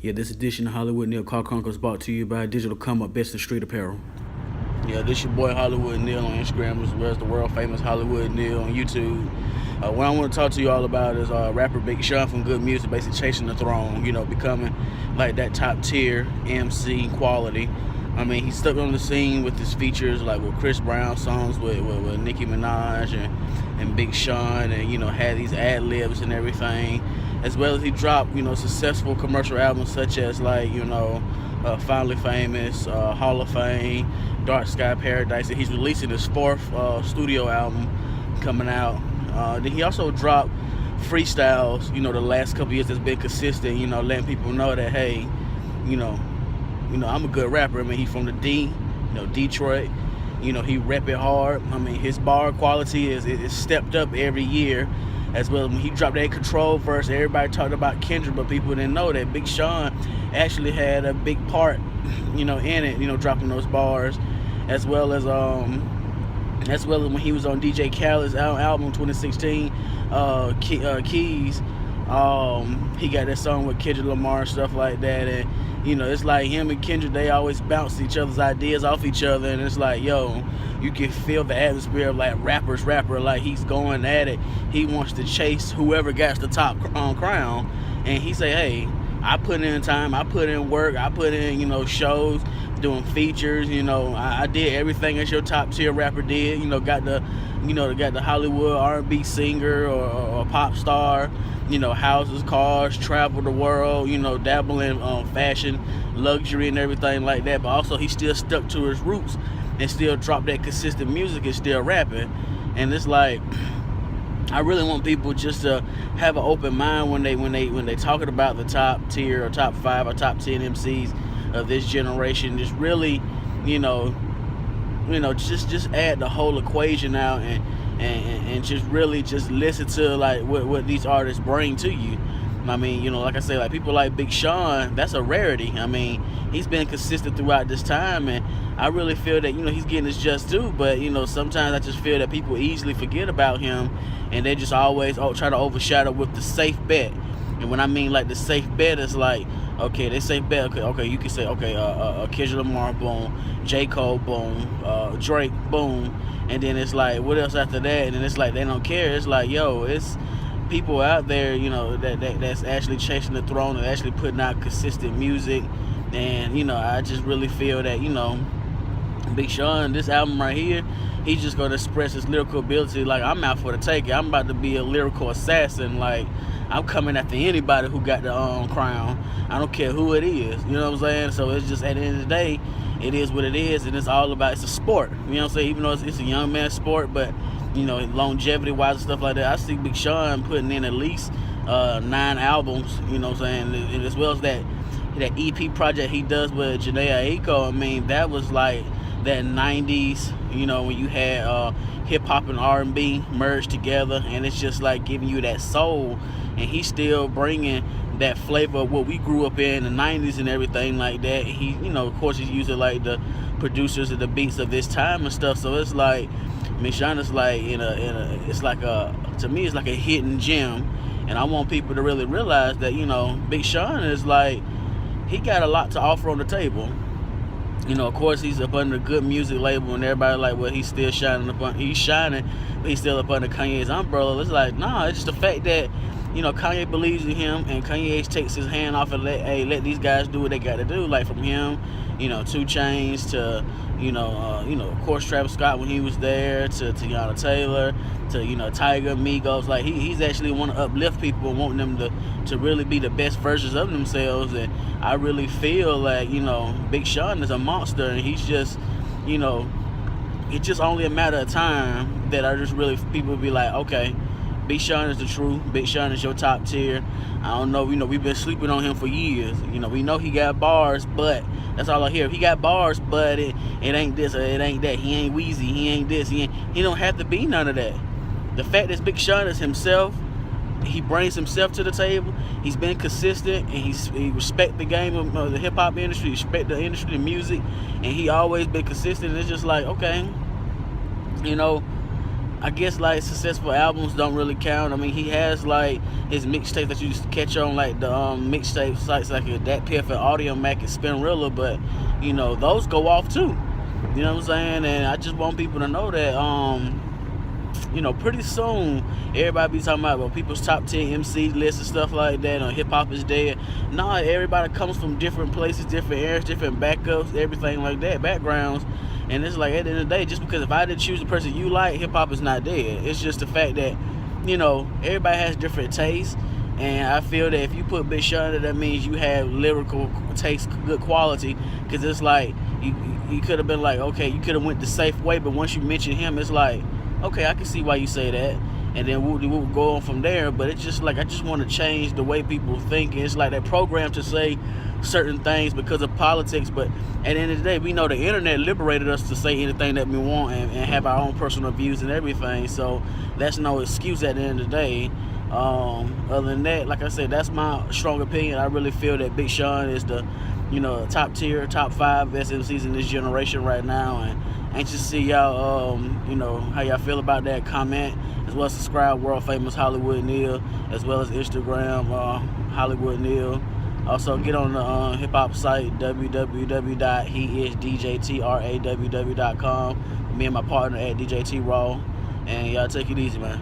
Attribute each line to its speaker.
Speaker 1: Yeah, this edition of Hollywood Neil Car Chronicles brought to you by Digital Come Up Best in Street Apparel. Yeah, this your boy Hollywood Neil on Instagram, as well as the world famous Hollywood Neil on YouTube. What I want to talk to you all about is rapper Big Sean from Good Music, basically chasing the throne, becoming like that top tier MC quality. I mean, he stepped on the scene with his features, like with Chris Brown songs with Nicki Minaj and Big Sean, and had these ad libs and everything, as well as he dropped successful commercial albums such as Finally Famous, Hall of Fame, Dark Sky Paradise, and he's releasing his fourth studio album coming out. Then he also dropped freestyles, the last couple years that's been consistent, letting people know that, hey, I'm a good rapper. I mean, he's from the D, Detroit. He rep it hard. I mean, his bar quality is stepped up every year. As well, when he dropped that Control verse, everybody talked about Kendrick, but people didn't know that Big Sean actually had a big part, in it, dropping those bars, as well as when he was on DJ Khaled's album 2016, Keys. He got that song with Kendrick Lamar and stuff like that, and it's like him and Kendrick, they always bounce each other's ideas off each other, and it's like, yo, you can feel the atmosphere of like rapper, like he's going at it. He wants to chase whoever gets the top crown, and he say, hey, I put in time, I put in work, I put in shows, doing features, I did everything as your top tier rapper did. Got the Hollywood R&B singer or pop star, houses, cars, travel the world, dabble in fashion, luxury and everything like that. But also he still stuck to his roots and still dropped that consistent music and still rapping. And it's like, I really want people just to have an open mind when they talking about the top tier or top 5 or top 10 MCs of this generation. Just really, just add the whole equation out and just really just listen to like what these artists bring to you. I mean, like I say, like people like Big Sean, that's a rarity. I mean, he's been consistent throughout this time, and I really feel that he's getting his just due. But sometimes I just feel that people easily forget about him, and they just always try to overshadow with the safe bet. And when I mean like the safe bet, it's like, okay, they safe bet. Okay, you can say, okay, Kendrick Lamar, boom, G.O.O.D, boom, Drake, boom, and then it's like, what else after that? And then it's like they don't care. It's like, yo, it's people out there, that's actually chasing the throne and actually putting out consistent music. And I just really feel that Big Sean, this album right here, he's just gonna express his lyrical ability. Like, I'm out for the taking. I'm about to be a lyrical assassin. Like, I'm coming after anybody who got the crown. I don't care who it is. You know what I'm saying? So it's just, at the end of the day, it is what it is, and it's all about, it's a sport. You know what I'm saying? Even though it's a young man's sport, but longevity wise and stuff like that, I see Big Sean putting in at least 9 albums. You know what I'm saying? And as well as that EP project he does with Janae Aiko. I mean, that was like that 90s, when you had hip-hop and R&B merged together, and it's just like giving you that soul, and he's still bringing that flavor of what we grew up in the 90s and everything like that. He, of course, he's using like the producers and the beats of this time and stuff, so it's like, Big Sean is like it's like to me, it's like a hidden gem, and I want people to really realize that, Big Sean is like, he got a lot to offer on the table. Of course, he's up under the Good Music label, and everybody like, well, he's still shining, but he's still up under Kanye's umbrella. It's like, nah, it's just the fact that, Kanye believes in him, and Kanye takes his hand off and let these guys do what they got to do. Like, from him, 2 Chainz to, of course, Travis Scott when he was there, to Tiana Taylor, to, Tiger, Migos. Like, he's actually want to uplift people and want them to really be the best versions of themselves. And I really feel like, Big Sean is a monster, and he's just, it's just only a matter of time that I just really, people be like, okay, Big Sean is the truth. Big Sean is your top tier. I don't know, we've been sleeping on him for years. We know he got bars, but that's all I hear. He got bars, but it ain't this or it ain't that. He ain't Weezy. He ain't this. He don't have to be none of that. The fact that Big Sean is himself, he brings himself to the table. He's been consistent, and he respect the game of the hip hop industry, respect the industry, the music, and he always been consistent. And it's just like, okay, I guess like successful albums don't really count. I mean, he has like his mixtape that you just catch on like the mixtape sites like Dat Piff and Audio Mac and Spinrilla, but you know those go off too. You know what I'm saying? And I just want people to know that you know, pretty soon everybody be talking about well, people's top 10 MC lists and stuff like that, or hip hop is dead. Nah, everybody comes from different places, different eras, different backups, everything like that, backgrounds. And it's like at the end of the day, just because if I didn't choose the person you like, hip hop is not dead. It's just the fact that, you know, everybody has different tastes. And I feel that if you put Big Sean, that means you have lyrical taste, good quality. Because it's like you could have been like, okay, you could have went the safe way, but once you mention him, it's like, okay, I can see why you say that, and then we'll go on from there. But it's just like I just want to change the way people think. It's like that program to say certain things because of politics, but at the end of the day, we know the internet liberated us to say anything that we want and have our own personal views and everything. So that's no excuse at the end of the day. Other than that, like I said, that's my strong opinion. I really feel that Big Sean is the, you know, top tier, top 5 best MCs in this generation right now, and anxious to see y'all, you know, how y'all feel about that. Comment, as well as subscribe, World Famous Hollywood Neil, as well as Instagram, Hollywood Neil. Also, get on the hip-hop site, www.heisdjtraww.com. Me and my partner at DJT Raw. And y'all take it easy, man.